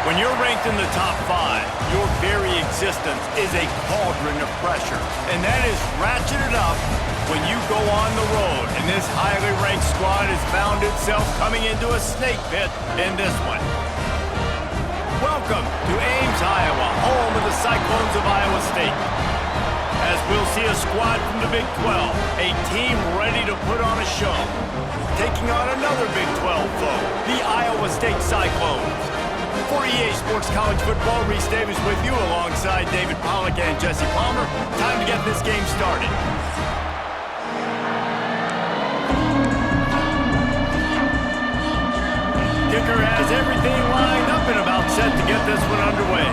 When you're ranked in the top 5, your very existence is a cauldron of pressure. And that is ratcheted up when you go on the road. And this highly ranked squad has found itself coming into a snake pit in this one. Welcome to Ames, Iowa, home of the Cyclones of Iowa State. As we'll see a squad from the Big 12, a team ready to put on a show. Taking on another Big 12 foe, the Iowa State Cyclones. For EA Sports College Football, Reese Davis with you alongside David Pollack and Jesse Palmer. Time to get this game started. Kicker has everything lined up and about set to get this one underway.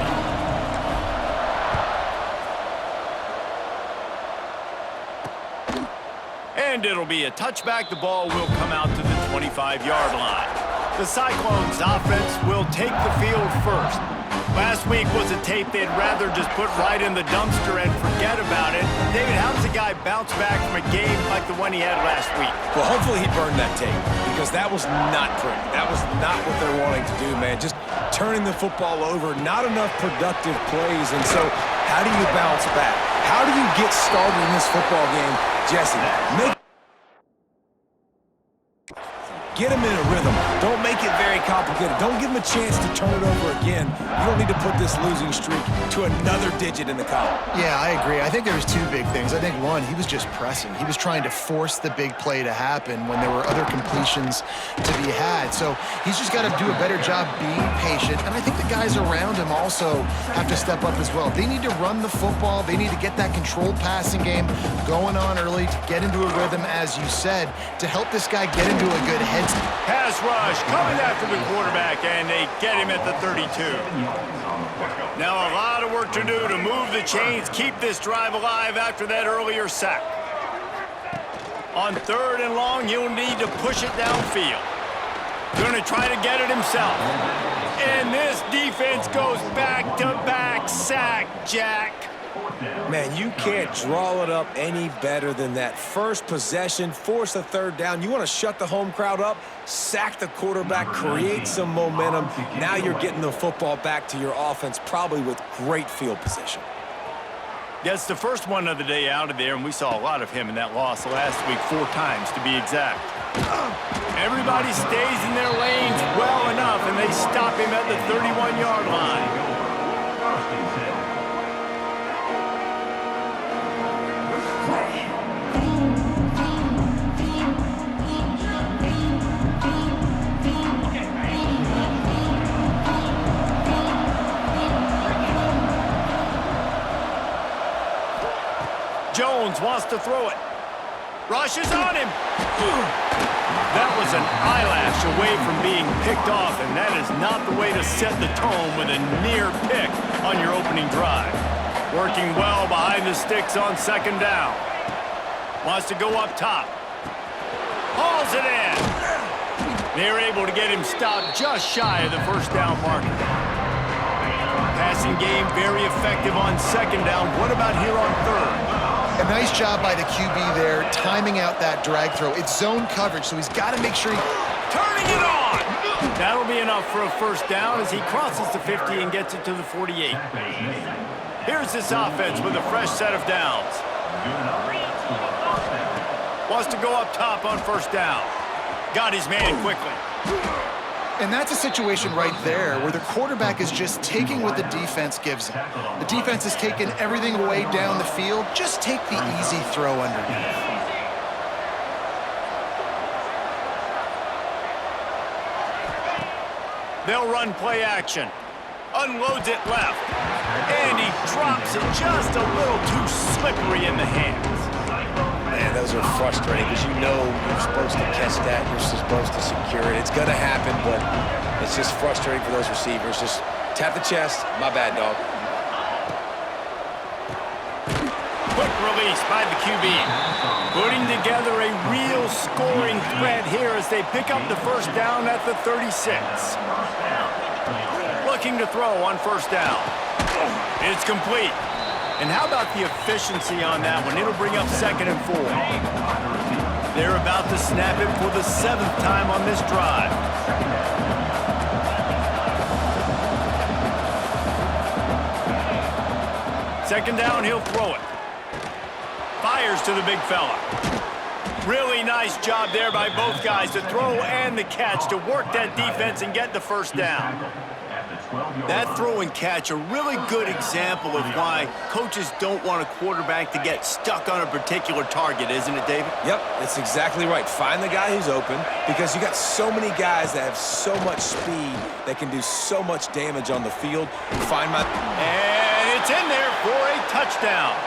And it'll be a touchback. The ball will come out to the 25-yard line. The Cyclones offense will take the field first. Last week was a tape they'd rather just put right in the dumpster and forget about it. David, how does a guy bounce back from a game like the one he had last week? Well, hopefully he burned that tape, because that was not pretty. That was not what they're wanting to do, man. Just turning the football over, not enough productive plays. And so how do you bounce back? How do you get started in this football game, Jesse? Get him in a rhythm. Don't make it very complicated. Don't give him a chance to turn it over again. You don't need to put this losing streak to another digit in the column. Yeah, I agree. I think there was two big things. I think, one, he was just pressing. He was trying to force the big play to happen when there were other completions to be had. So he's just got to do a better job being patient. And I think the guys around him also have to step up as well. They need to run the football. They need to get that controlled passing game going on early to get into a rhythm, as you said, to help this guy get into a good head. Pass rush coming after the quarterback, and they get him at the 32. Now a lot of work to do to move the chains, keep this drive alive after that earlier sack. On 3rd and long, he'll need to push it downfield. Going to try to get it himself. And this defense goes back-to-back sack, Jack. Man, you can't draw it up any better than that. First possession, force a 3rd down. You want to shut the home crowd up, sack the quarterback, create some momentum. Now you're getting the football back to your offense, probably with great field position. That's the first one of the day out of there, and we saw a lot of him in that loss last week, 4 times to be exact. Everybody stays in their lanes well enough, and they stop him at the 31-yard line. Jones wants to throw it. Rushes on him. That was an eyelash away from being picked off, and that is not the way to set the tone with a near pick on your opening drive. Working well behind the sticks on 2nd down. Wants to go up top. Hauls it in. They're able to get him stopped just shy of the 1st down marker. Passing game very effective on 2nd down. What about here on 3rd? A nice job by the QB there, timing out that drag throw. It's zone coverage, so he's got to make sure he... Turning it on! That'll be enough for a 1st down as he crosses the 50 and gets it to the 48. Here's this offense with a fresh set of downs. Wants to go up top on 1st down. Got his man quickly. And that's a situation right there where the quarterback is just taking what the defense gives him. The defense is taking everything away down the field. Just take the easy throw underneath. They'll run play action. Unloads it left. And he drops it just a little too slippery in the hands. Man, those are frustrating because you know you're supposed to catch that. You're supposed to secure it. It's going to happen, but it's just frustrating for those receivers. Just tap the chest. My bad, dog. Quick release by the QB. Putting together a real scoring threat here as they pick up the first down at the 36. Looking to throw on first down. It's complete. And how about the efficiency on that one? It'll bring up 2nd and 4. They're about to snap it for the 7th time on this drive. Second down, he'll throw it. Fires to the big fella. Really nice job there by both guys to throw and the catch to work that defense and get the first down. That throw and catch, a really good example of why coaches don't want a quarterback to get stuck on a particular target, isn't it, David? Yep, that's exactly right. Find the guy who's open because you got so many guys that have so much speed that can do so much damage on the field. And it's in there for a touchdown.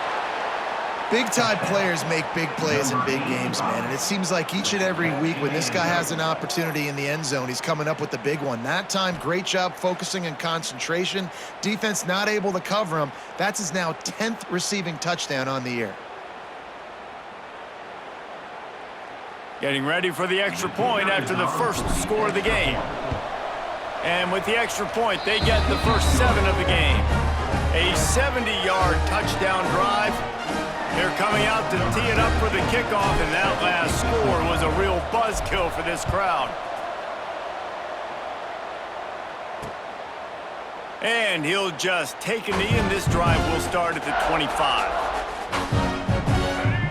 Big-time players make big plays in big games, man. And it seems like each and every week when this guy has an opportunity in the end zone, he's coming up with the big one. That time, great job focusing and concentration. Defense not able to cover him. That's his now 10th receiving touchdown on the year. Getting ready for the extra point after the first score of the game. And with the extra point, they get the first 7 of the game. A 70-yard touchdown drive. They're coming out to tee it up for the kickoff, and that last score was a real buzzkill for this crowd. And he'll just take a knee, and this drive will start at the 25.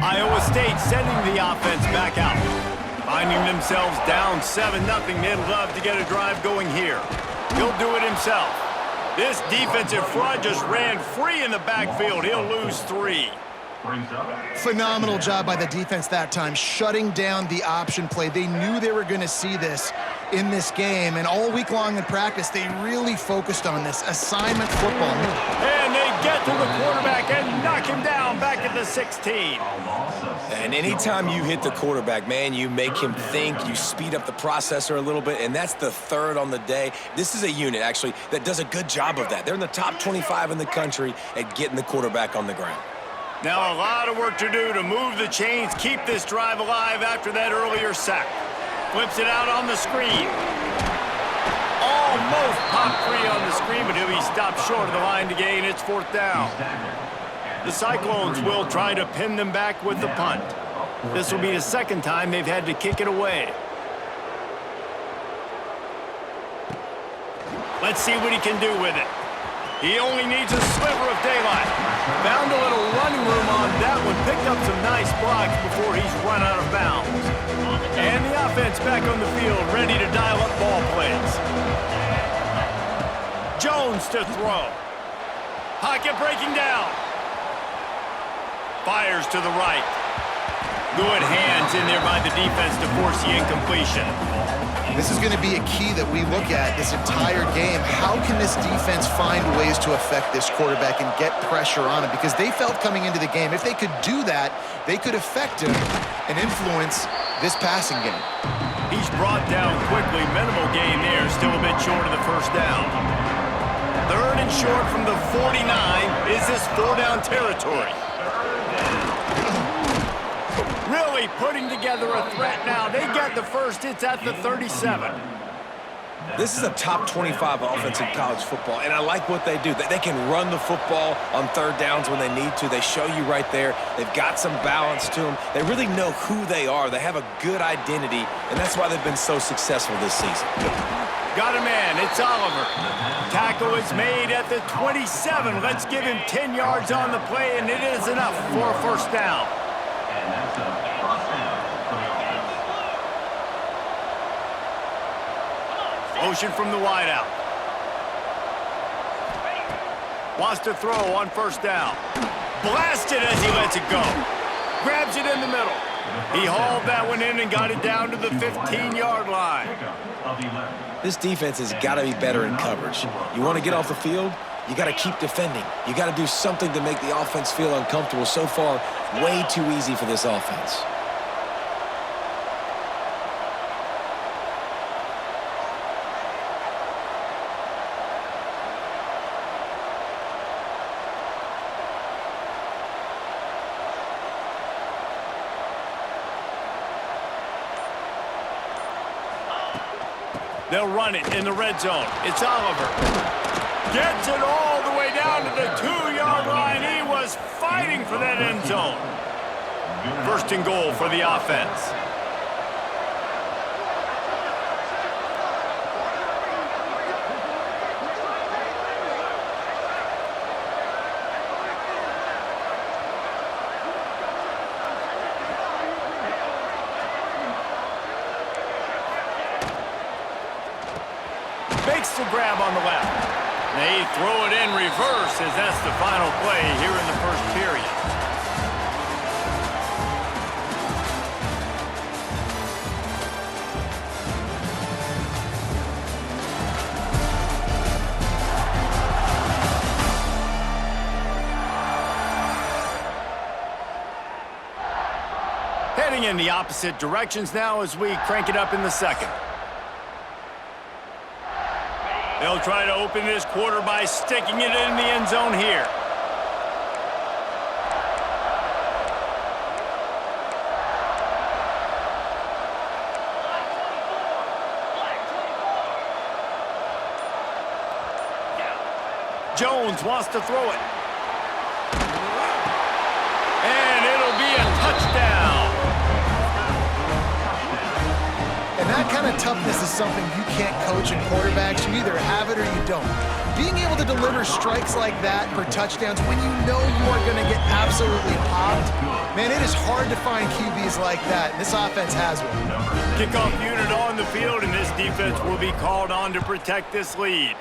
Iowa State sending the offense back out. Finding themselves down 7-0, they'd love to get a drive going here. He'll do it himself. This defensive front just ran free in the backfield. He'll lose 3. Phenomenal job by the defense that time, shutting down the option play. They knew they were going to see this in this game, and all week long in practice, they really focused on this assignment football. And they get to the quarterback and knock him down back at the 16. And anytime you hit the quarterback, man, you make him think, you speed up the processor a little bit, and that's the 3rd on the day. This is a unit, actually, that does a good job of that. They're in the top 25 in the country at getting the quarterback on the ground. Now a lot of work to do to move the chains, keep this drive alive after that earlier sack. Flips it out on the screen. Almost popped free on the screen, but he'll be stopped short of the line to gain. It's 4th down. The Cyclones will try to pin them back with the punt. This will be the 2nd time they've had to kick it away. Let's see what he can do with it. He only needs a sliver of daylight. Found a little running room on that one. Picked up some nice blocks before he's run out of bounds. And the offense back on the field, ready to dial up ball plays. Jones to throw. Pocket breaking down. Fires to the right. Good hands in there by the defense to force the incompletion. This is going to be a key that we look at this entire game. How can this defense find ways to affect this quarterback and get pressure on him? Because they felt coming into the game, if they could do that, they could affect him and influence this passing game. He's brought down quickly. Minimal gain there, still a bit short of the first down. 3rd and short from the 49. Is this 4-down territory? Really putting together a threat now. They get the first. It's at the 37. This is a top 25 offense in college football, and I like what they do. They can run the football on 3rd downs when they need to. They show you right there. They've got some balance to them. They really know who they are. They have a good identity, and that's why they've been so successful this season. Got a man. It's Oliver. Tackle is made at the 27. Let's give him 10 yards on the play, and it is enough for a first down. Motion from the wideout. Wants to throw on first down. Blasted as he lets it go. Grabs it in the middle. He hauled that one in and got it down to the 15-yard line. This defense has got to be better in coverage. You want to get off the field? You got to keep defending. You got to do something to make the offense feel uncomfortable. So far, way too easy for this offense. They'll run it in the red zone. It's Oliver. Gets it all the way down to the 2-yard line. He was fighting for that end zone. First and goal for the offense. Makes the grab on the left. They throw it in reverse as that's the final play here in the first period. Heading in the opposite directions now as we crank it up in the second. They'll try to open this quarter by sticking it in the end zone here. Jones wants to throw it. And it'll be a touchdown. And that kind of toughness is something you can't coach in quarterbacks. You either have it or you don't. Being able to deliver strikes like that for touchdowns when you know you are going to get absolutely popped, man, it is hard to find QBs like that. And this offense has one. Kickoff unit on the field, and this defense will be called on to protect this lead.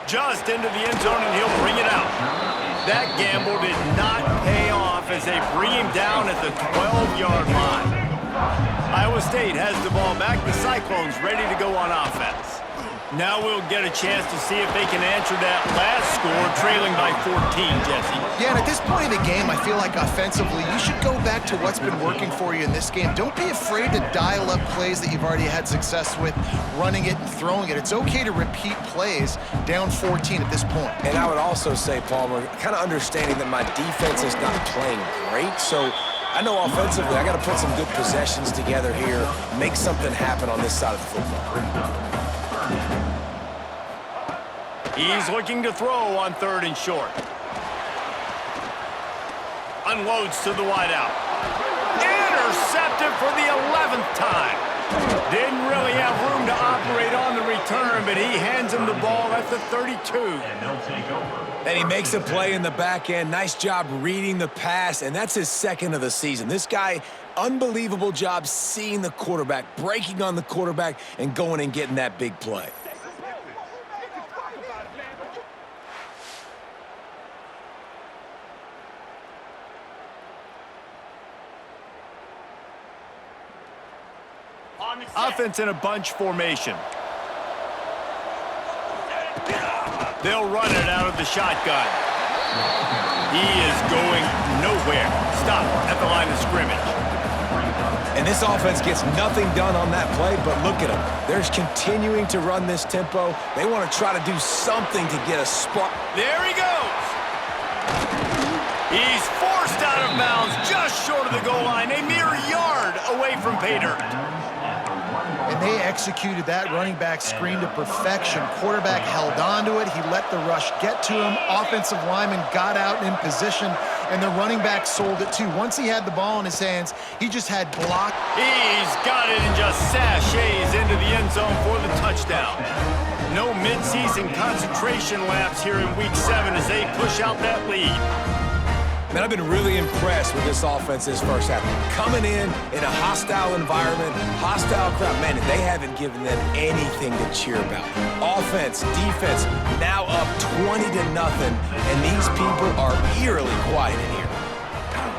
Just into the end zone, and he'll bring it out. That gamble did not pay off as they bring him down at the 12-yard line. Iowa State has the ball back. The Cyclones ready to go on offense. Now we'll get a chance to see if they can answer that last score, trailing by 14, Jesse. Yeah, and at this point in the game, I feel like offensively, you should go back to what's been working for you in this game. Don't be afraid to dial up plays that you've already had success with, running it and throwing it. It's okay to repeat plays down 14 at this point. And I would also say, Palmer, kind of understanding that my defense is not playing great, so I know offensively I got to put some good possessions together here, make something happen on this side of the football. He's looking to throw on 3rd and short. Unloads to the wideout. Intercepted for the 11th time. Didn't really have room to operate on the return, but he hands him the ball at the 32. And he makes a play in the back end. Nice job reading the pass, and that's his 2nd of the season. This guy, unbelievable job seeing the quarterback, breaking on the quarterback, and going and getting that big play. Offense in a bunch formation. They'll run it out of the shotgun. He is going nowhere. Stop at the line of scrimmage. And this offense gets nothing done on that play, but look at them. They're continuing to run this tempo. They want to try to do something to get a spark. There he goes. He's forced out of bounds just short of the goal line, a mere yard away from pay dirt. And they executed that running back screen to perfection. Quarterback held on to it. He let the rush get to him. Offensive lineman got out in position, and the running back sold it too. Once he had the ball in his hands, he just had block. He's got it and just sashays into the end zone for the touchdown. No midseason concentration lapse here in Week 7 as they push out that lead. Man, I've been really impressed with this offense this first half. Coming in a hostile environment, hostile crowd, man, they haven't given them anything to cheer about. Offense, defense, now up 20-0, and these people are eerily quiet in here.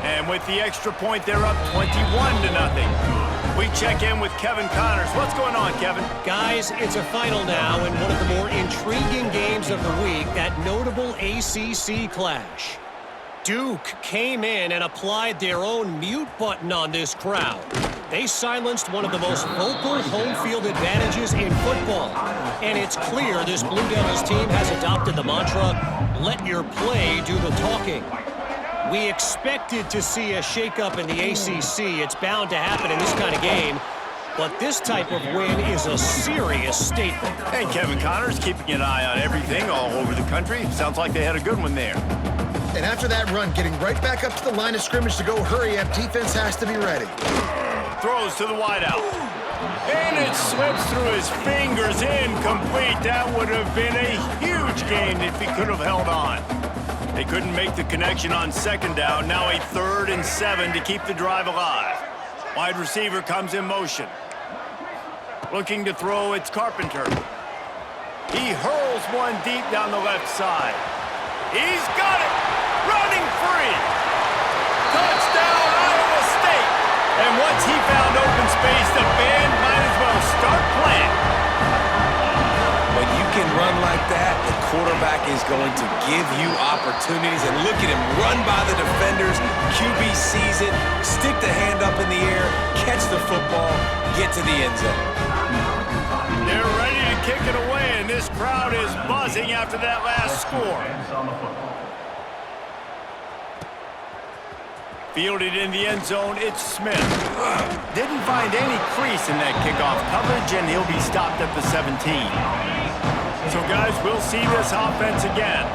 And with the extra point, they're up 21-0. We check in with Kevin Connors. What's going on, Kevin? Guys, it's a final now in one of the more intriguing games of the week, that notable ACC clash. Duke came in and applied their own mute button on this crowd. They silenced one of the most vocal home field advantages in football. And it's clear this Blue Devils team has adopted the mantra, let your play do the talking. We expected to see a shakeup in the ACC. It's bound to happen in this kind of game. But this type of win is a serious statement. Hey, Kevin Connors, keeping an eye on everything all over the country. Sounds like they had a good one there. And after that run, getting right back up to the line of scrimmage to go hurry up, defense has to be ready. Throws to the wideout. And it slips through his fingers, incomplete. That would have been a huge gain if he could have held on. They couldn't make the connection on second down. Now a 3rd and 7 to keep the drive alive. Wide receiver comes in motion. Looking to throw, it's Carpenter. He hurls one deep down the left side. He's got it! Running free! Touchdown, Iowa State! And once he found open space, the band might as well start playing. When you can run like that, the quarterback is going to give you opportunities. And look at him run by the defenders. QB sees it, stick the hand up in the air, catch the football, get to the end zone. They're ready to kick it away, and this crowd is buzzing after that last score. Fielded in the end zone, it's Smith. Didn't find any crease in that kickoff coverage, and he'll be stopped at the 17. So, guys, we'll see this offense again.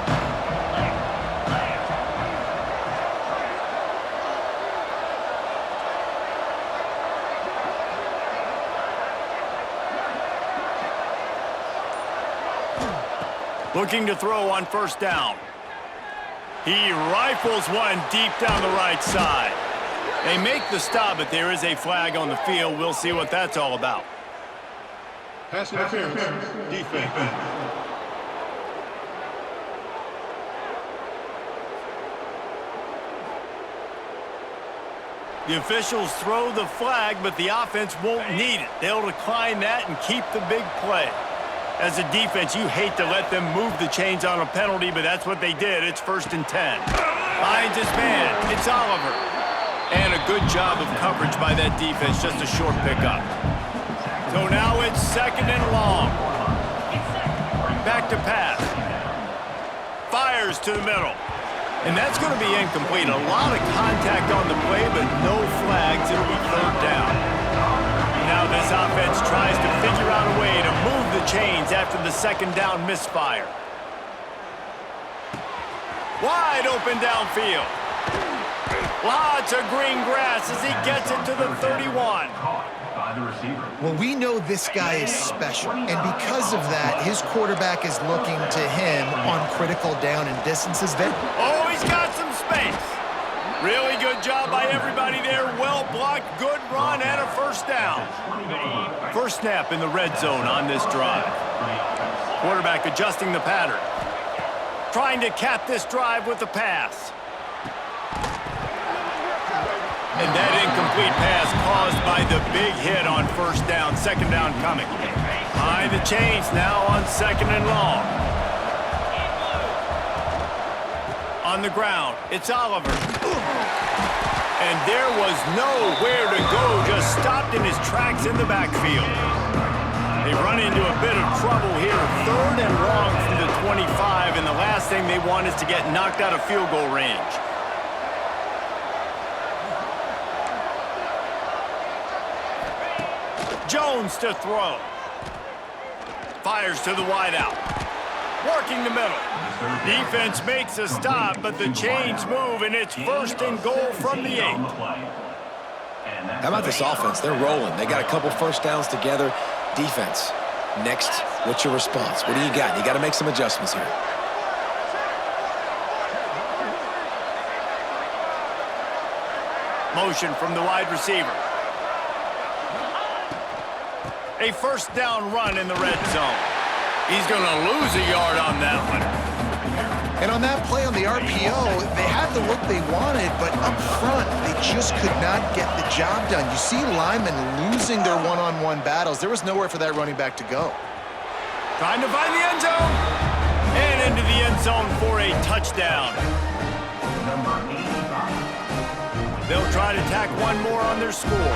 Looking to throw on first down. He rifles one deep down the right side. They make the stop, but there is a flag on the field. We'll see what that's all about. Pass interference, defense. The officials throw the flag, but the offense won't need it. They'll decline that and keep the big play. As a defense, you hate to let them move the chains on a penalty, but that's what they did. It's 1st and 10. Finds his man. It's Oliver. And a good job of coverage by that defense. Just a short pickup. So now it's 2nd and long. Back to pass. Fires to the middle. And that's going to be incomplete. A lot of contact on the play, but no flags. It'll be 3rd down. Now this offense tries to figure out a way to move the chains after the 2nd down misfire. Wide open downfield. Lots of green grass as he gets it to the 31. Well, we know this guy is special, and because of that, his quarterback is looking to him on critical down and distances. Oh, he's got some space. Really good job by everybody there. Well blocked, good run, and a 1st down. First snap in the red zone on this drive. Quarterback adjusting the pattern. Trying to cap this drive with the pass. And that incomplete pass caused by the big hit on 1st down. 2nd down coming. Behind the chains now on 2nd and long. On the ground, it's Oliver. And there was nowhere to go, just stopped in his tracks in the backfield. They run into a bit of trouble here. 3rd and long from the 25, and the last thing they want is to get knocked out of field goal range. Jones to throw. Fires to the wideout. Working the middle. Defense makes a stop, but the chains move, and it's 1st and goal from the 8. How about this offense? They're rolling. They got a couple 1st downs together. Defense, next, what's your response? What do you got? You got to make some adjustments here. Motion from the wide receiver. A 1st down run in the red zone. He's going to lose a yard on that one. And on that play on the RPO, they had the look they wanted, but up front, they just could not get the job done. You see linemen losing their one-on-one battles. There was nowhere for that running back to go. Trying to find the end zone. And into the end zone for a touchdown. They'll try to tack one more on their score.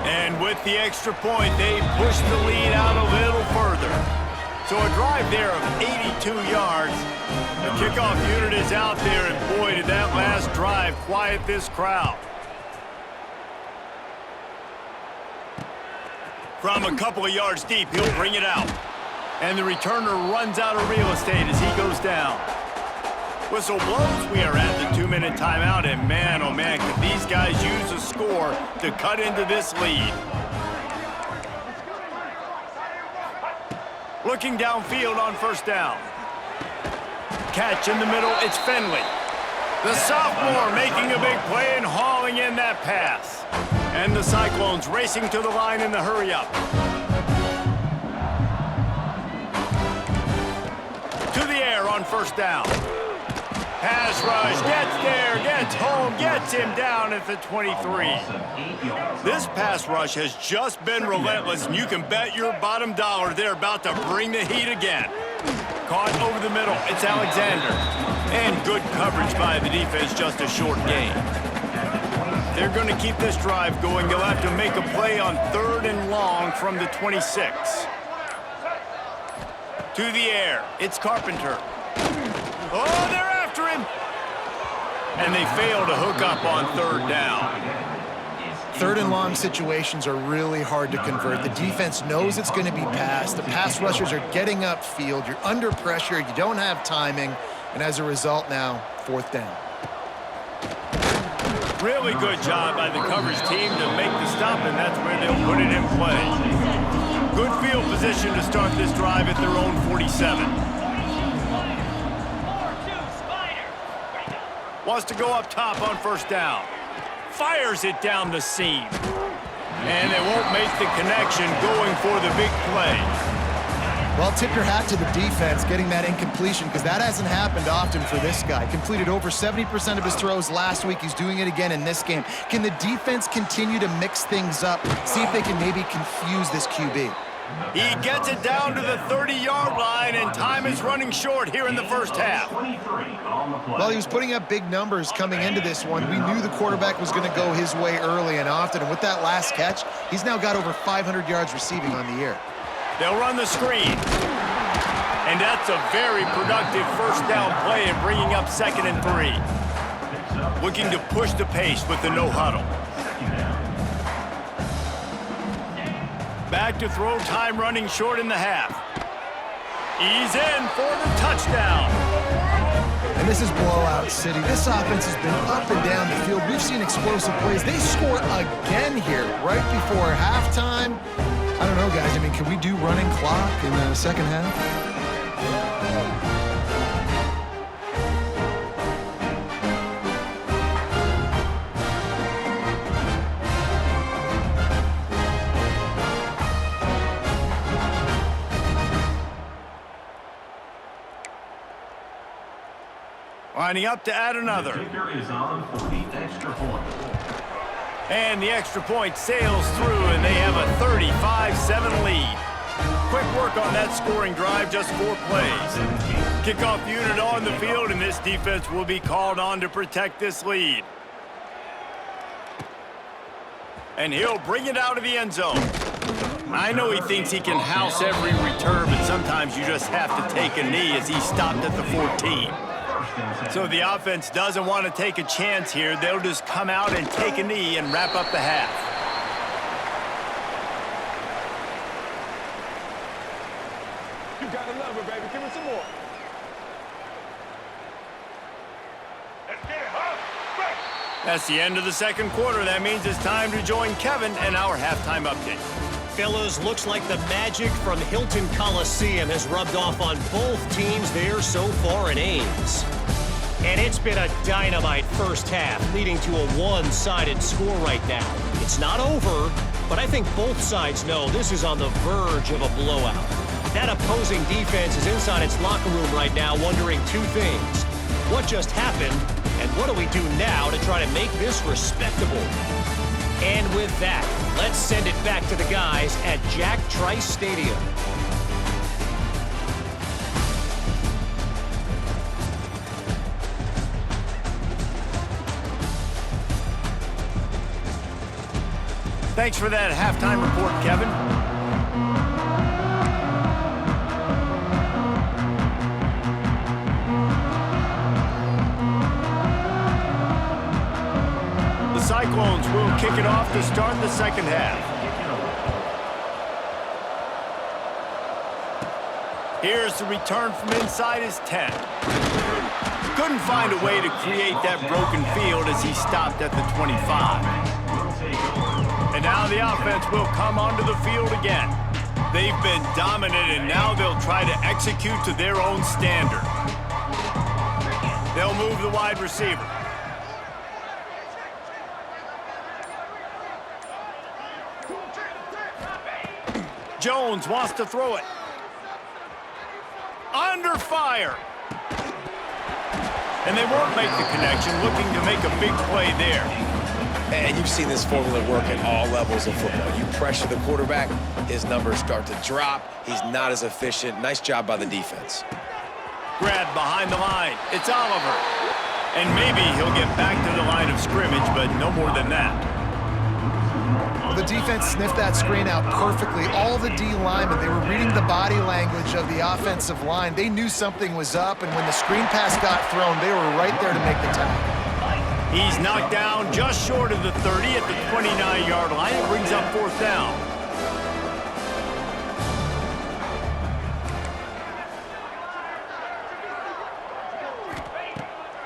And with the extra point, they push the lead out a little further. So a drive there of 82 yards. The kickoff unit is out there, and boy, did that last drive quiet this crowd. From a couple of yards deep, he'll bring it out. And the returner runs out of real estate as he goes down. Whistle blows, we are at the 2-minute timeout, and man, oh man, could these guys use a score to cut into this lead. Looking downfield on first down. Catch in the middle, it's Finley. The sophomore making a big play and hauling in that pass. And the Cyclones racing to the line in the hurry-up. To the air on first down. Pass rush, gets there, gets home, gets him down at the 23. This pass rush has just been relentless, and you can bet your bottom dollar they're about to bring the heat again. Caught over the middle, it's Alexander. And good coverage by the defense, just a short gain. They're going to keep this drive going. They'll have to make a play on 3rd and long from the 26. To the air, it's Carpenter. Oh, they're after him! And they fail to hook up on 3rd down. 3rd and long situations are really hard to convert. The defense knows it's going to be passed. The pass rushers are getting upfield. You're under pressure. You don't have timing. And as a result now, 4th down. Really good job by the coverage team to make the stop, and that's where they'll put it in play. Good field position to start this drive at their own 47. Wants to go up top on first down. Fires it down the seam. And they won't make the connection going for the big play. Well, tip your hat to the defense getting that incompletion, because that hasn't happened often for this guy. Completed over 70% of his throws last week. He's doing it again in this game. Can the defense continue to mix things up? See if they can maybe confuse this QB. He gets it down to the 30-yard line, and time is running short here in the first half. Well, he was putting up big numbers coming into this one. We knew the quarterback was going to go his way early and often, and with that last catch, he's now got over 500 yards receiving on the year. They'll run the screen. And that's a very productive first down play and bringing up 2nd and 3. Looking to push the pace with the no huddle. Back to throw, time running short in the half. He's in for the touchdown. And this is blowout city. This offense has been up and down the field. We've seen explosive plays. They score again here right before halftime. I don't know, guys. I mean, can we do running clock in the second half? Lining up to add another. And the extra point sails through, and they have a 35-7 lead. Quick work on that scoring drive, just 4 plays. Kickoff unit on the field, and this defense will be called on to protect this lead. And he'll bring it out of the end zone. I know he thinks he can house every return, but sometimes you just have to take a knee as he stopped at the 14. So the offense doesn't want to take a chance here. They'll just come out and take a knee and wrap up the half. You gotta love her, baby. Give me some more. Let's get it, huh? That's the end of the second quarter. That means it's time to join Kevin and our halftime update. Fellas, looks like the magic from Hilton Coliseum has rubbed off on both teams there so far in Ames. And it's been a dynamite first half, leading to a one-sided score right now. It's not over, but I think both sides know this is on the verge of a blowout. That opposing defense is inside its locker room right now wondering two things. What just happened, and what do we do now to try to make this respectable? And with that, let's send it back to the guys at Jack Trice Stadium. Thanks for that halftime report, Kevin. The Cyclones will kick it off to start the second half. Here's the return from inside his 10. Couldn't find a way to create that broken field as he stopped at the 25. And now the offense will come onto the field again. They've been dominant, and now they'll try to execute to their own standard. They'll move the wide receiver. Jones wants to throw it. Under fire. And they won't make the connection, looking to make a big play there. And you've seen this formula work at all levels of football. You pressure the quarterback, his numbers start to drop. He's not as efficient. Nice job by the defense. Grab behind the line. It's Oliver. And maybe he'll get back to the line of scrimmage, but no more than that. Well, the defense sniffed that screen out perfectly. All the D linemen, they were reading the body language of the offensive line. They knew something was up, and when the screen pass got thrown, they were right there to make the tackle. He's knocked down just short of the 30 at the 29-yard line. It brings up fourth down.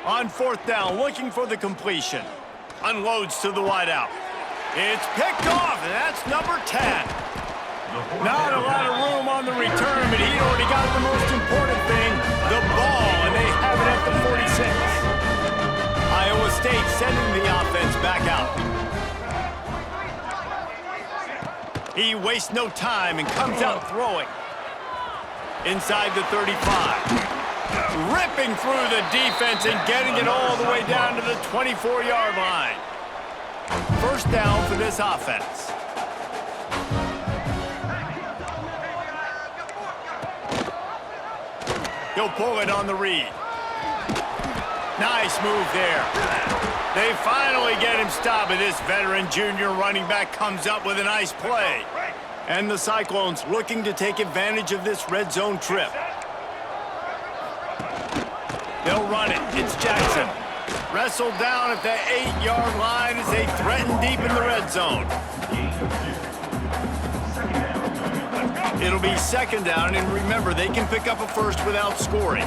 On fourth down, looking for the completion. Unloads to the wideout. It's picked off, and that's number 10. Not a lot of room on the return, but he already got the most important thing, the ball, and they have it at the 46. Iowa State sending the offense back out. He wastes no time and comes out throwing. Inside the 35. Ripping through the defense and getting it all the way down to the 24-yard line. First down for this offense. He'll pull it on the read. Nice move there. They finally get him stopped, and this veteran junior running back comes up with a nice play. And the Cyclones looking to take advantage of this red zone trip. They'll run it. It's Jackson. Wrestled down at the 8-yard line as they threaten deep in the red zone. It'll be second down, and remember, they can pick up a first without scoring.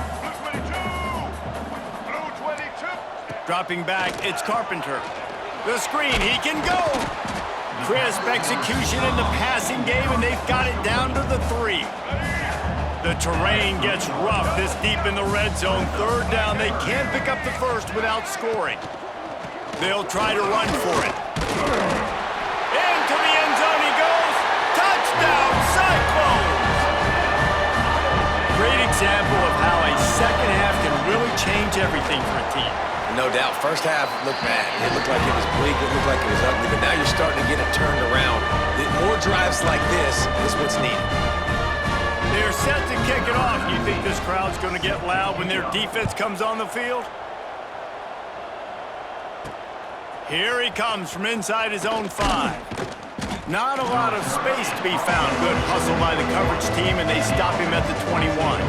Dropping back, it's Carpenter. The screen, he can go. Crisp execution in the passing game, and they've got it down to the 3. The terrain gets rough this deep in the red zone. Third down, they can't pick up the first without scoring. They'll try to run for it. Into the end zone he goes. Touchdown, Cyclones! Great example of how a second half can really change everything for a team. No doubt. First half looked bad. It looked like it was bleak. It looked like it was ugly. But now you're starting to get it turned around. More drives like this is what's needed. They're set to kick it off. You think this crowd's going to get loud when their defense comes on the field? Here he comes from inside his own 5. Not a lot of space to be found. Good hustle by the coverage team, and they stop him at the 21.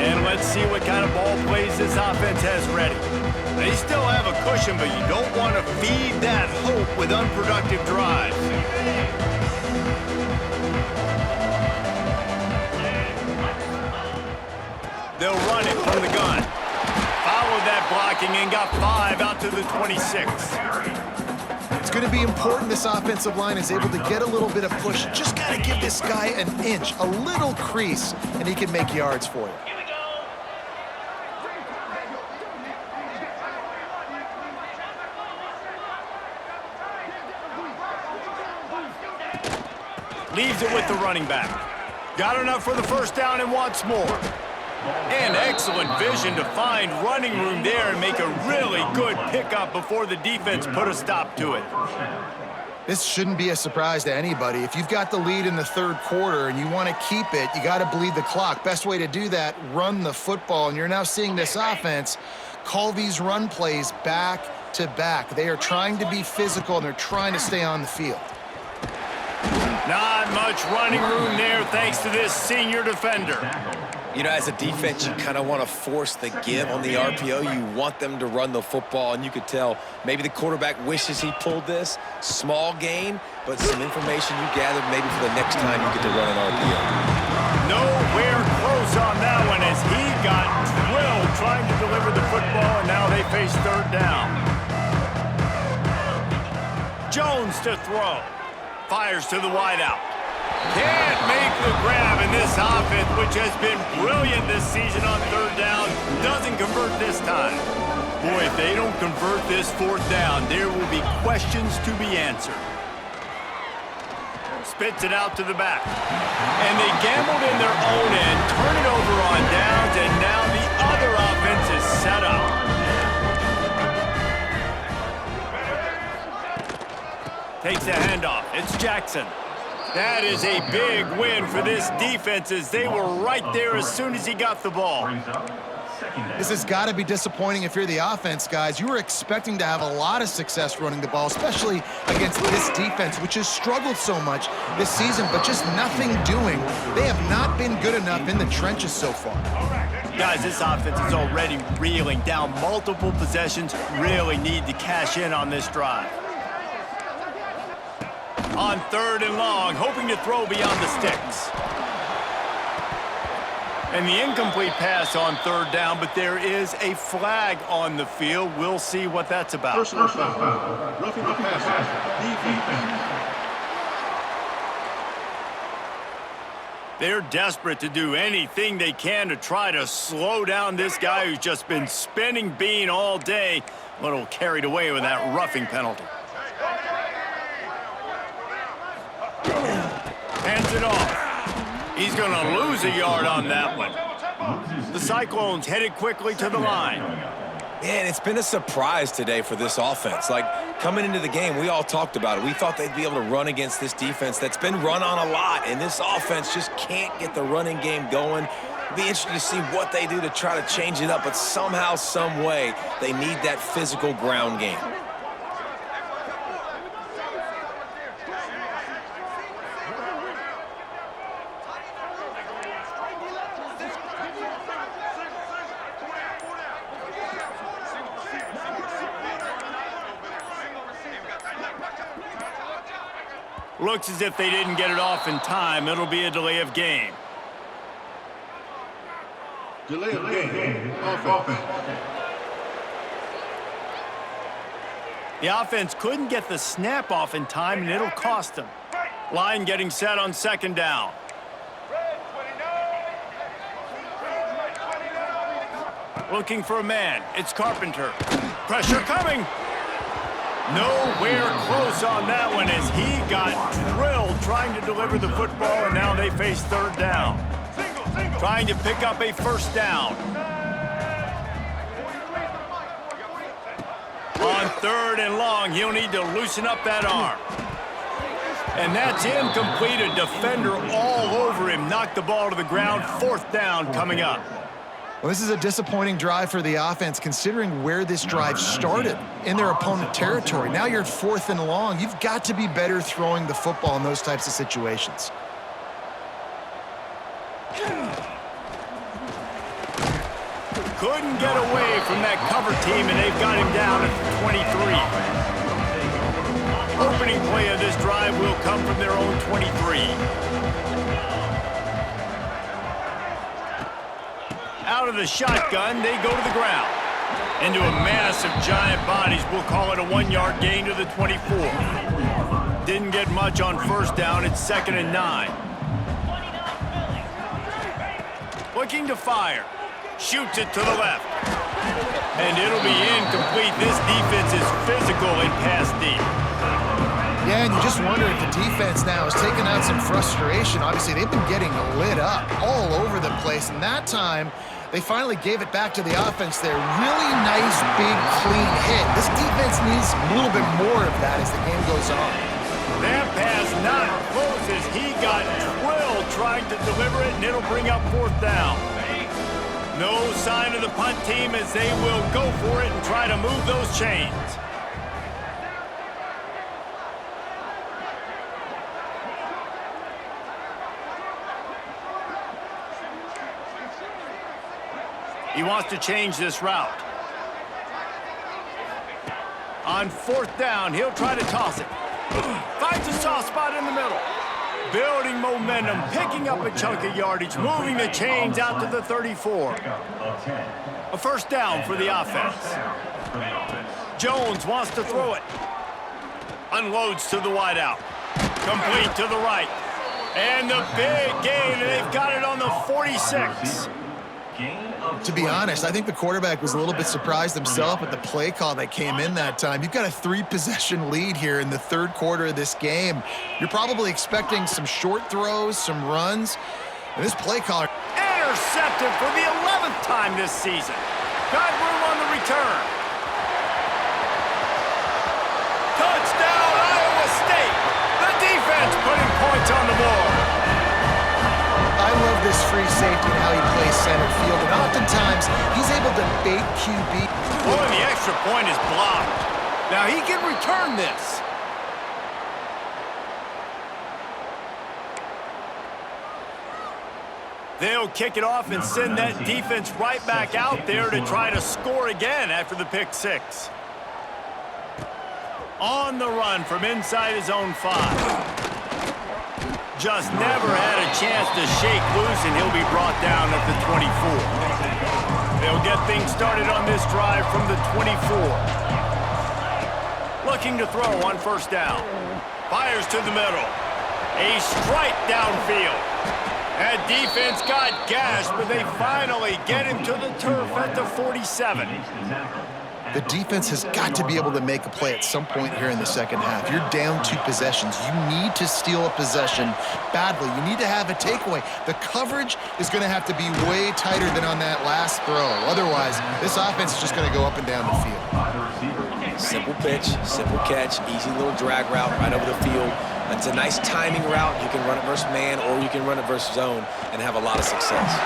And let's see what kind of ball plays this offense has ready. They still have a cushion, but you don't want to feed that hope with unproductive drives. They'll run it from the gun. Followed that blocking and got 5 out to the 26. It's going to be important this offensive line is able to get a little bit of push. Just got to give this guy an inch, a little crease, and he can make yards for you. Leaves it with the running back. Got enough for the first down and wants more. And excellent vision to find running room there and make a really good pickup before the defense put a stop to it. This shouldn't be a surprise to anybody. If you've got the lead in the third quarter and you want to keep it, you got to bleed the clock. Best way to do that, run the football. And you're now seeing this offense call these run plays back to back. They are trying to be physical, and they're trying to stay on the field. Not much running room there thanks to this senior defender. You know, as a defense, you kind of want to force the give on the RPO. You want them to run the football, and you could tell maybe the quarterback wishes he pulled this. Small gain, but some information you gathered maybe for the next time you get to run an RPO. Nowhere close on that one as he got drilled trying to deliver the football, and now they face third down. Jones to throw. Fires to the wideout. Can't make the grab, in this offense, which has been brilliant this season on third down, doesn't convert this time. Boy, if they don't convert this fourth down, there will be questions to be answered. Spits it out to the back. And they gambled in their own end, turn it over on downs, and now the other offense is set up. Takes the handoff. It's Jackson. That is a big win for this defense as they were right there as soon as he got the ball. This has got to be disappointing if you're the offense, guys. You were expecting to have a lot of success running the ball, especially against this defense, which has struggled so much this season, but just nothing doing. They have not been good enough in the trenches so far. Guys, this offense is already reeling down multiple possessions. Really need to cash in on this drive. On third and long, hoping to throw beyond the sticks. And the incomplete pass on third down, but there is a flag on the field. We'll see what that's about. Personal foul. Roughing the passer. DP. They're desperate to do anything they can to try to slow down this guy who's just been spinning bean all day. A little carried away with that roughing penalty. Hands it off. He's going to lose a yard on that one. The Cyclones headed quickly to the line. Man, it's been a surprise today for this offense. Like, coming into the game, we all talked about it. We thought they'd be able to run against this defense that's been run on a lot, and this offense just can't get the running game going. It'll be interesting to see what they do to try to change it up, but somehow, some way, they need that physical ground game. Looks as if they didn't get it off in time. It'll be a delay of game. Delay of game. Offense. The offense couldn't get the snap off in time, and it'll cost them. Line getting set on second down. Looking for a man. It's Carpenter. Pressure coming. Nowhere close on that one as he got drilled trying to deliver the football, and now they face third down. Trying to pick up a first down. On third and long, he'll need to loosen up that arm. And that's incomplete. A defender all over him. Knocked the ball to the ground. Fourth down coming up. Well, this is a disappointing drive for the offense, considering where this drive started in their opponent territory. Now you're at fourth and long. You've got to be better throwing the football in those types of situations. Couldn't get away from that cover team, and they've got him down at 23. Opening play of this drive will come from their own 23. Out of the shotgun, they go to the ground. Into a mass of giant bodies, we'll call it a 1-yard gain to the 24. Didn't get much on first down, it's 2nd and 9. Looking to fire. Shoots it to the left. And it'll be incomplete. This defense is physical and pass deep. Yeah, and you just wonder if the defense now is taking out some frustration. Obviously, they've been getting lit up all over the place, and that time, they finally gave it back to the offense there. Really nice, big, clean hit. This defense needs a little bit more of that as the game goes on. That pass not close as he got drilled trying to deliver it, and it'll bring up 4th down. No sign of the punt team as they will go for it and try to move those chains. He wants to change this route. On 4th down, he'll try to toss it. Finds a soft spot in the middle. Building momentum, picking up a chunk of yardage, moving the chains out to the 34. A 1st down for the offense. Jones wants to throw it. Unloads to the wideout. Complete to the right. And the big gain, and they've got it on the 46. To be honest, I think the quarterback was a little bit surprised himself at the play call that came in that time. You've got a 3-possession lead here in the 3rd quarter of this game. You're probably expecting some short throws, some runs, and this play caller... Intercepted for the 11th time this season. Got room on the return. Touchdown, Iowa State. The defense putting points on the board. I love this free safety and how he plays center field, and oftentimes he's able to bait QB. Boy, the extra point is blocked. Now he can return this. They'll kick it off and send that defense right back out there to try to score again after the pick 6. On the run from inside his own 5. Just never had a chance to shake loose, and he'll be brought down at the 24. They'll get things started on this drive from the 24. Looking to throw on 1st down. Fires to the middle. A strike downfield. That defense got gashed, but they finally get him to the turf at the 47. The defense has got to be able to make a play at some point here in the 2nd half. You're down 2 possessions. You need to steal a possession badly. You need to have a takeaway. The coverage is going to have to be way tighter than on that last throw. Otherwise, this offense is just going to go up and down the field. Simple pitch, simple catch, easy little drag route right over the field. It's a nice timing route. You can run it versus man, or you can run it versus zone and have a lot of success.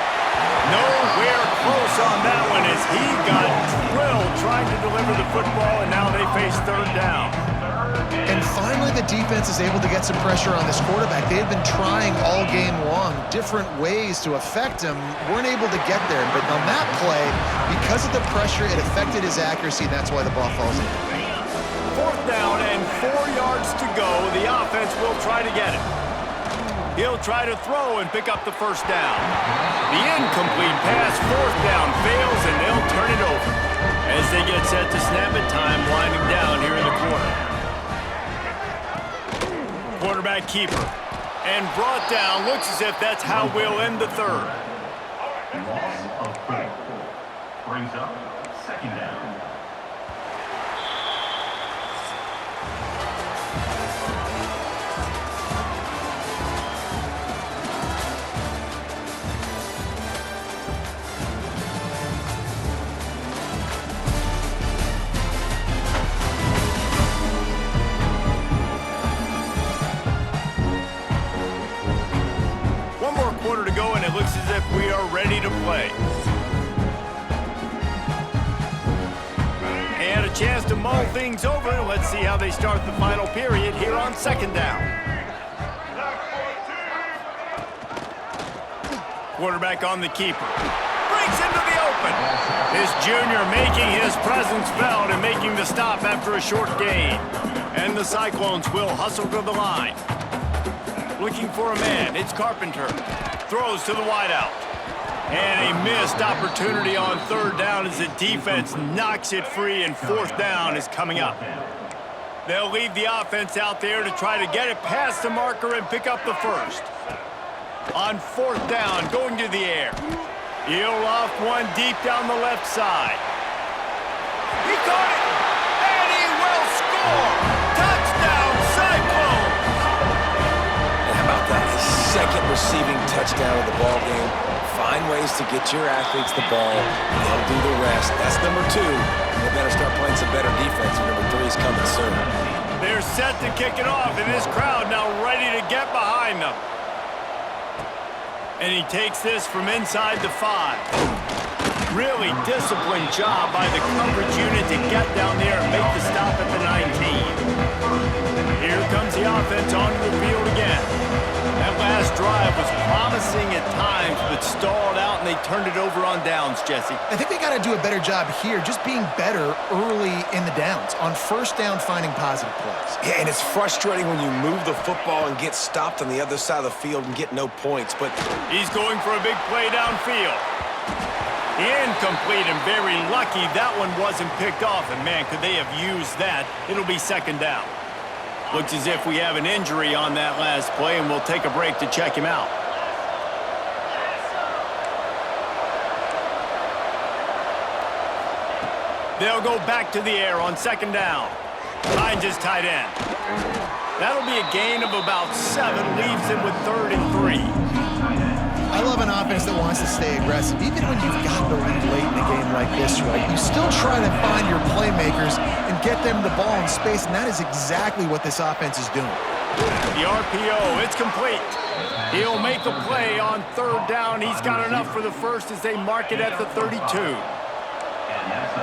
Nowhere close on that one as he got drilled trying to deliver the football, and now they face 3rd down. And finally, the defense is able to get some pressure on this quarterback. They had been trying all game long different ways to affect him, weren't able to get there. But on that play, because of the pressure, it affected his accuracy, and that's why the ball falls in. 4th down and 4 yards to go. The offense will try to get it. He'll try to throw and pick up the 1st down. The incomplete pass, 4th down, fails, and they'll turn it over as they get set to snap it. Time winding down here in the quarter. Quarterback keeper. And brought down. Looks as if that's how we'll end the 3rd. Loss of critical. Brings up 2nd down. Quarter to go, and it looks as if we are ready to play. And a chance to mull things over. Let's see how they start the final period here on 2nd down. Quarterback on the keeper. Breaks into the open. This junior making his presence felt and making the stop after a short gain. And the Cyclones will hustle to the line. Looking for a man. It's Carpenter. Throws to the wideout. And a missed opportunity on 3rd down as the defense knocks it free, and 4th down is coming up. They'll leave the offense out there to try to get it past the marker and pick up the 1st. On 4th down, going to the air. He'll off one deep down the left side. He caught it, and he will score! Touchdown, Cyclones! receiving touchdown of the ball game. Find ways to get your athletes the ball. They'll do the rest. That's number 2. They better start playing some better defense. Number 3 is coming soon. They're set to kick it off, and this crowd now ready to get behind them. And he takes this from inside the 5. Really disciplined job by the coverage unit to get down there and make the stop at the 19. Here comes the offense onto the field again. That last drive was promising at times, but stalled out, and they turned it over on downs, Jesse. I think they got to do a better job here, just being better early in the downs, on first down finding positive plays. Yeah, and it's frustrating when you move the football and get stopped on the other side of the field and get no points, but He's going for a big play downfield. Incomplete, and very lucky that one wasn't picked off, and man, could they have used that. It'll be second down. Looks as if we have an injury on that last play, and we'll take a break to check him out. They'll go back to the air on second down. Finds his tight end. That'll be a gain of about 7, leaves him with 3rd and 3. I love an offense that wants to stay aggressive. Even when you've got the lead late in a game like this, right, you still try to find your playmakers and get them the ball in space, and that is exactly what this offense is doing. The RPO, it's complete. He'll make a play on 3rd down. He's got enough for the first as they mark it at the 32.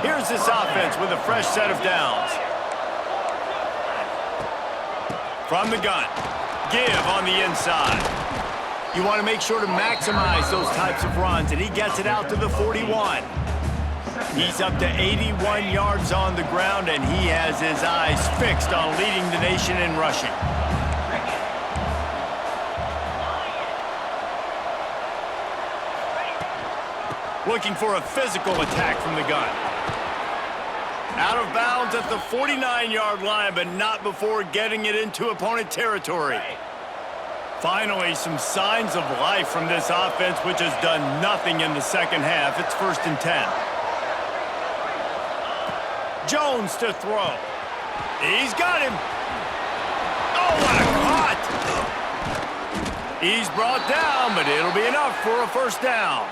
Here's this offense with a fresh set of downs. From the gun, give on the inside. You want to make sure to maximize those types of runs, and he gets it out to the 41. He's up to 81 yards on the ground, and he has his eyes fixed on leading the nation in rushing. Looking for a physical attack from the gun. Out of bounds at the 49-yard line, but not before getting it into opponent territory. Finally, some signs of life from this offense, which has done nothing in the second half. It's 1st and 10. Jones to throw. He's got him. Oh, what a caught! He's brought down, but it'll be enough for a first down.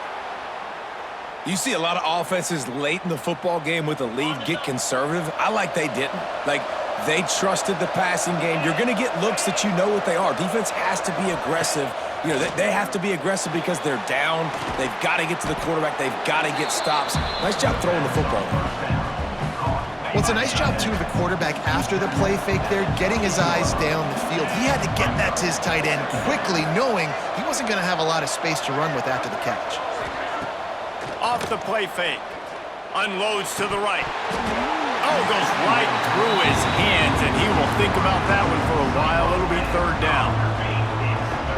you see a lot of offenses late in the football game with a lead get conservative. I like they didn't. Like, they trusted the passing game. You're going to get looks that you know what they are. Defense has to be aggressive. You know, they have to be aggressive because they're down. They've got to get to the quarterback. They've got to get stops. Nice job throwing the football. Well, it's a nice job, too, of the quarterback after the play fake there, getting his eyes down the field. He had to get that to his tight end quickly, knowing he wasn't going to have a lot of space to run with after the catch. Off the play fake. Unloads to the right. Oh, goes right through his hands, and he will think about that one for a while. It'll be third down.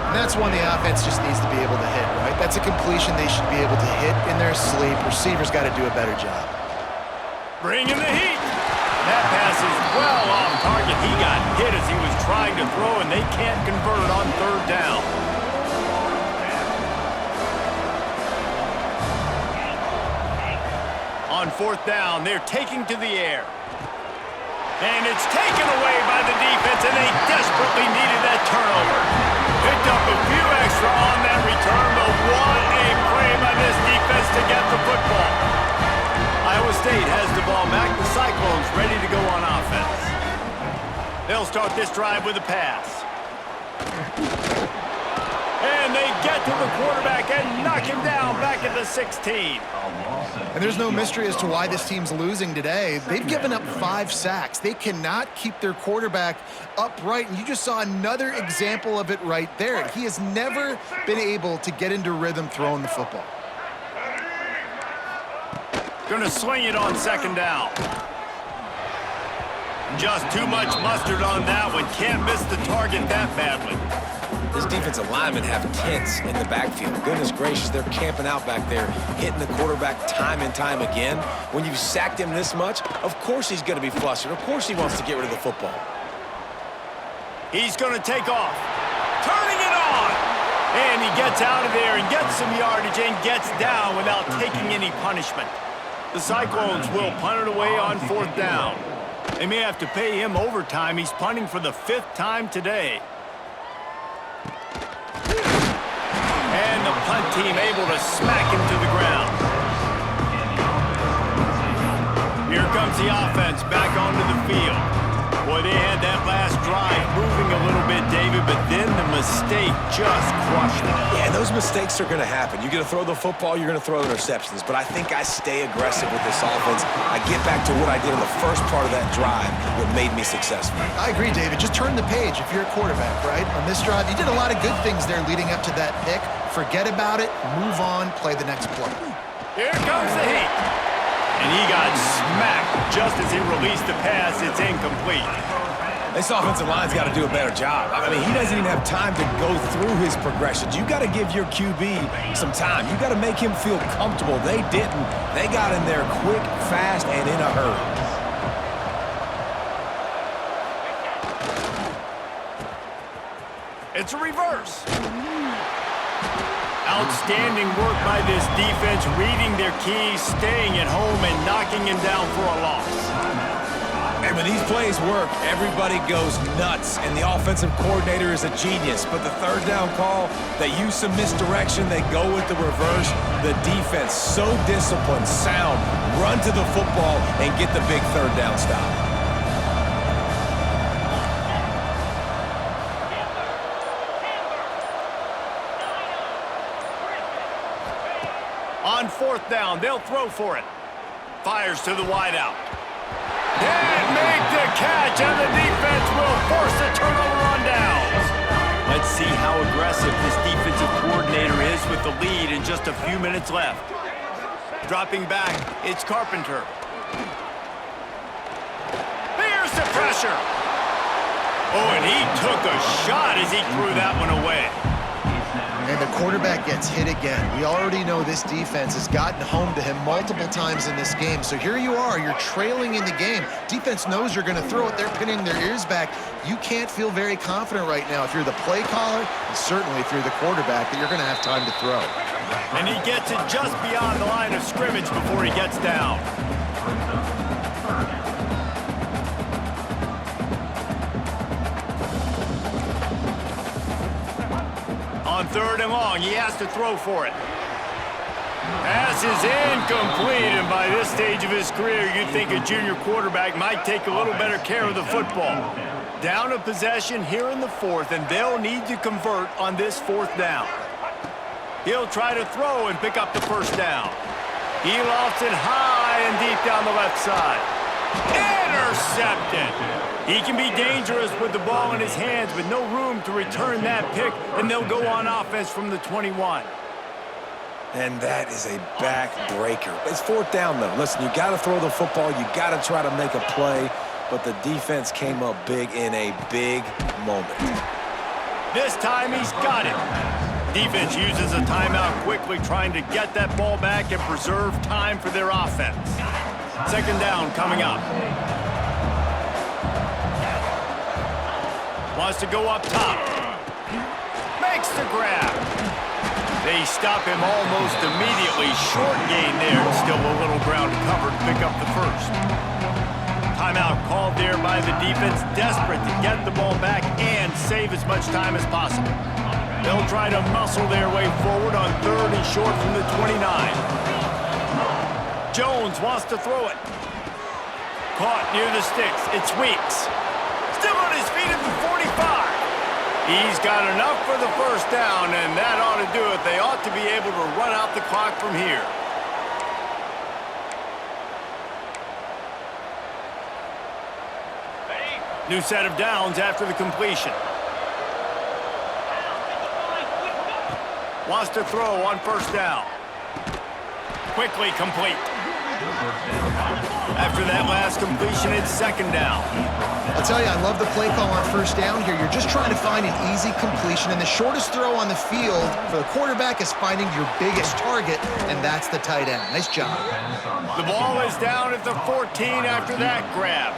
And that's one the offense just needs to be able to hit, right? That's a completion they should be able to hit in their sleep. Receivers got to do a better job. Bring in the heat. That pass is well off target. He got hit as he was trying to throw, and they can't convert on third down. On fourth down, they're taking to the air. And it's taken away by the defense, and they desperately needed that turnover. Picked up a few extra on that return, but what a play by this defense to get the football. Iowa State has the ball back. The Cyclones ready to go on offense. They'll start this drive with a pass. And they get to the quarterback and knock him down back at the 16. And there's no mystery as to why this team's losing today. They've given up 5 sacks. They cannot keep their quarterback upright, and you just saw another example of it right there. He has never been able to get into rhythm throwing the football. Gonna swing it on second down. Just too much mustard on that one. Can't miss the target that badly. This defensive linemen have tents in the backfield. Goodness gracious, they're camping out back there, hitting the quarterback time and time again. When you've sacked him this much, of course he's going to be flustered. Of course he wants to get rid of the football. He's gonna take off. Turning it on! And he gets out of there and gets some yardage and gets down without taking any punishment. The Cyclones will punt it away on fourth down. They may have to pay him overtime. He's punting for the 5th time today. punt team able to smack him to the ground. Here comes the offense back onto the field. Boy, they had that last drive moving a little bit, David, but then the mistake just crushed them. Yeah, those mistakes are going to happen. You're going to throw the football, you're going to throw interceptions, but I think I stay aggressive with this offense. I get back to what I did in the first part of that drive, what made me successful. I agree, David. Just turn the page if you're a quarterback, right? On this drive, you did a lot of good things there leading up to that pick. Forget about it, move on, play the next play. Here comes the heat. And he got smacked just as he released the pass. It's incomplete. This offensive line's got to do a better job. I mean, he doesn't even have time to go through his progressions. You got to give your QB some time. You got to make him feel comfortable. They didn't. They got in there quick, fast, and in a hurry. It's a reverse. Outstanding work by this defense, reading their keys, staying at home, and knocking him down for a loss. And when these plays work, everybody goes nuts, and the offensive coordinator is a genius. But the third down call, they use some misdirection, they go with the reverse. The defense, so disciplined, sound, run to the football and get the big third down stop. On fourth down, they'll throw for it. Fires to the wideout. Didn't make the catch, and the defense will force a turnover on downs. Let's see how aggressive this defensive coordinator is with the lead and just a few minutes left. Dropping back, it's Carpenter. There's the pressure. Oh, and he took a shot as he threw that one away. And the quarterback gets hit again. We already know this defense has gotten home to him multiple times in this game. So here you are, you're trailing in the game. Defense knows you're going to throw it. They're pinning their ears back. You can't feel very confident right now if you're the play caller, and certainly if you're the quarterback, that you're going to have time to throw. And he gets it just beyond the line of scrimmage before he gets down. On third and long, he has to throw for it. Pass is incomplete, and by this stage of his career, you'd think a junior quarterback might take a little better care of the football. Down a possession here in the fourth, and they'll need to convert on this fourth down. He'll try to throw and pick up the first down. He lofts it high and deep down the left side. Intercepted. He can be dangerous with the ball in his hands, but no room to return that pick, and they'll go on offense from the 21. And that is a backbreaker. It's fourth down, though. Listen, you got to throw the football. You got to try to make a play, but the defense came up big in a big moment. This time he's got it. Defense uses a timeout quickly, trying to get that ball back and preserve time for their offense. Second down coming up. Wants to go up top. Makes the grab. They stop him almost immediately. Short gain there. Still a little ground to cover to pick up the first. Timeout called there by the defense, desperate to get the ball back and save as much time as possible. They'll try to muscle their way forward on third and short from the 29. Jones wants to throw it. Caught near the sticks. It's Weeks. Still on his feet at the 45. He's got enough for the first down, and that ought to do it. They ought to be able to run out the clock from here. New set of downs after the completion. Wants to throw on first down. Quickly complete. After that last completion, it's second down. I'll tell you, I love the play call on first down here. You're just trying to find an easy completion, and the shortest throw on the field for the quarterback is finding your biggest target, and that's the tight end. Nice job. The ball is down at the 14 after that grab.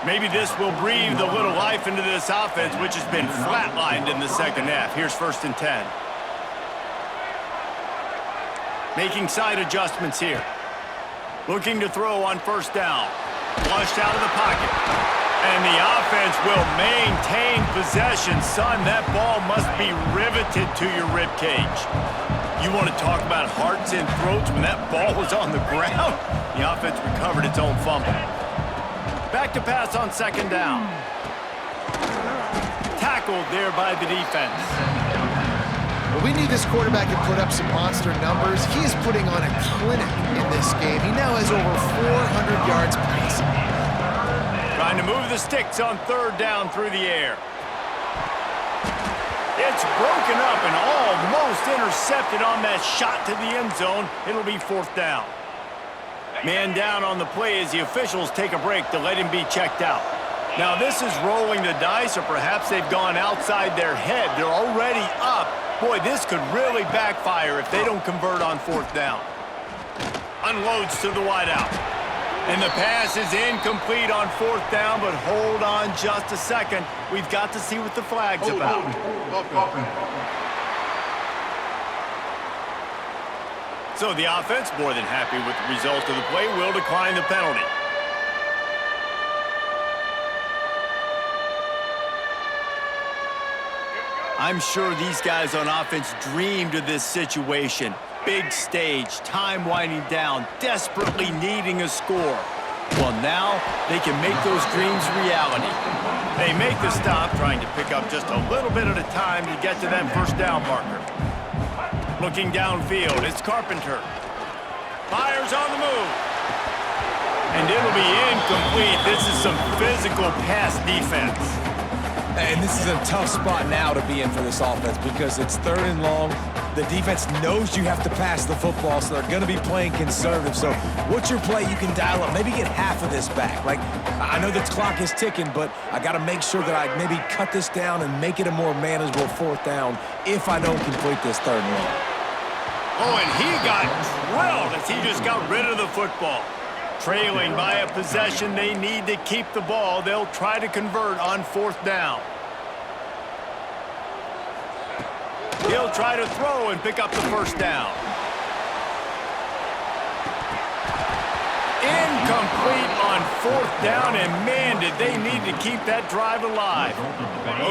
Maybe this will breathe a little life into this offense, which has been flatlined in the second half. Here's first and 10. Making side adjustments here. Looking to throw on first down. Flushed out of the pocket. And the offense will maintain possession. Son, that ball must be riveted to your ribcage. You want to talk about hearts and throats when that ball was on the ground? The offense recovered its own fumble. Back to pass on second down. Tackled there by the defense. Well, we need this quarterback to put up some monster numbers. He is putting on a clinic in this game. He now has over 400 yards passing. Trying to move the sticks on third down through the air. It's broken up and almost intercepted on that shot to the end zone. It'll be fourth down. Man down on the play as the officials take a break to let him be checked out. Now this is rolling the dice, or perhaps they've gone outside their head. They're already up. Boy, this could really backfire if they don't convert on fourth down. Unloads to the wideout. And the pass is incomplete on fourth down, but hold on just a second. We've got to see what the flag's about. So the offense, more than happy with the result of the play, will decline the penalty. I'm sure these guys on offense dreamed of this situation. Big stage, time winding down, desperately needing a score. Well, now they can make those dreams reality. They make the stop, trying to pick up just a little bit at a time to get to that first down marker. Looking downfield, it's Carpenter. Fires on the move. And it'll be incomplete. This is some physical pass defense. And this is a tough spot now to be in for this offense because it's third and long. The defense knows you have to pass the football, so they're going to be playing conservative. So what's your play you can dial up? Maybe get half of this back. Like, I know the clock is ticking, but I got to make sure that I maybe cut this down and make it a more manageable fourth down if I don't complete this third and long. Oh, and he got drilled as he just got rid of the football. Trailing by a possession, they need to keep the ball. They'll try to convert on fourth down. He'll try to throw and pick up the first down. Incomplete on fourth down, and man, did they need to keep that drive alive.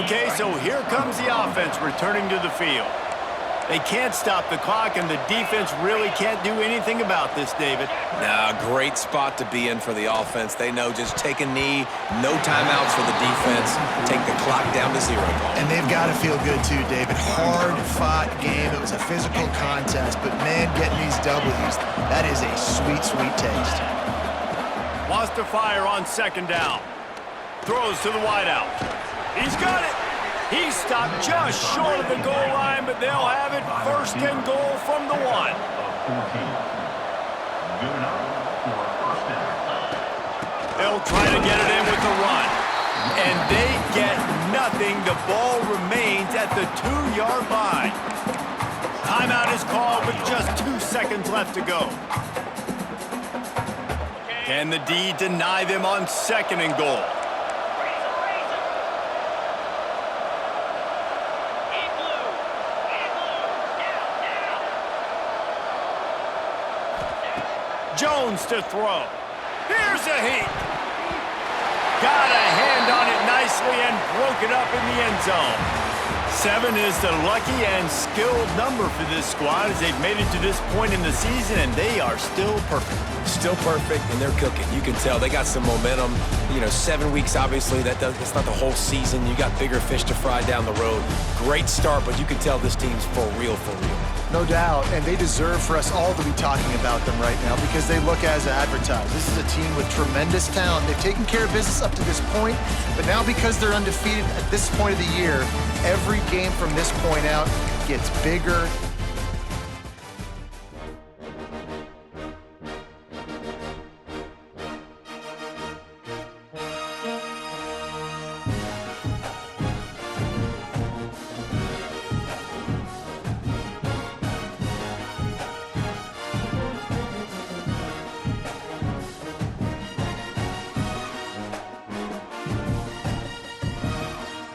Okay, so here comes the offense returning to the field. They can't stop the clock, and the defense really can't do anything about this, David. Nah, great spot to be in for the offense. They know just take a knee, no timeouts for the defense, take the clock down to 0. And they've got to feel good too, David. Hard-fought game. It was a physical contest, but man, getting these W's, that is a sweet, sweet taste. Wants to fire on second down. Throws to the wideout. He's got it. He stopped just short of the goal line, but they'll have it first and goal from the 1. They'll try to get it in with the run. And they get nothing. The ball remains at the 2-yard line. Timeout is called with just 2 seconds left to go. Can the D deny them on second and goal? Jones to throw. Here's a heat. Got a hand on it nicely and broke it up in the end zone. 7 is the lucky and skilled number for this squad as they've made it to this point in the season, and they are still perfect. Still perfect, and they're cooking. You can tell they got some momentum. You know, 7 weeks, obviously, it's not the whole season. You got bigger fish to fry down the road. Great start, but you can tell this team's for real, for real. No doubt, and they deserve for us all to be talking about them right now because they look as advertised. This is a team with tremendous talent. They've taken care of business up to this point, but now because they're undefeated at this point of the year, every game from this point out gets bigger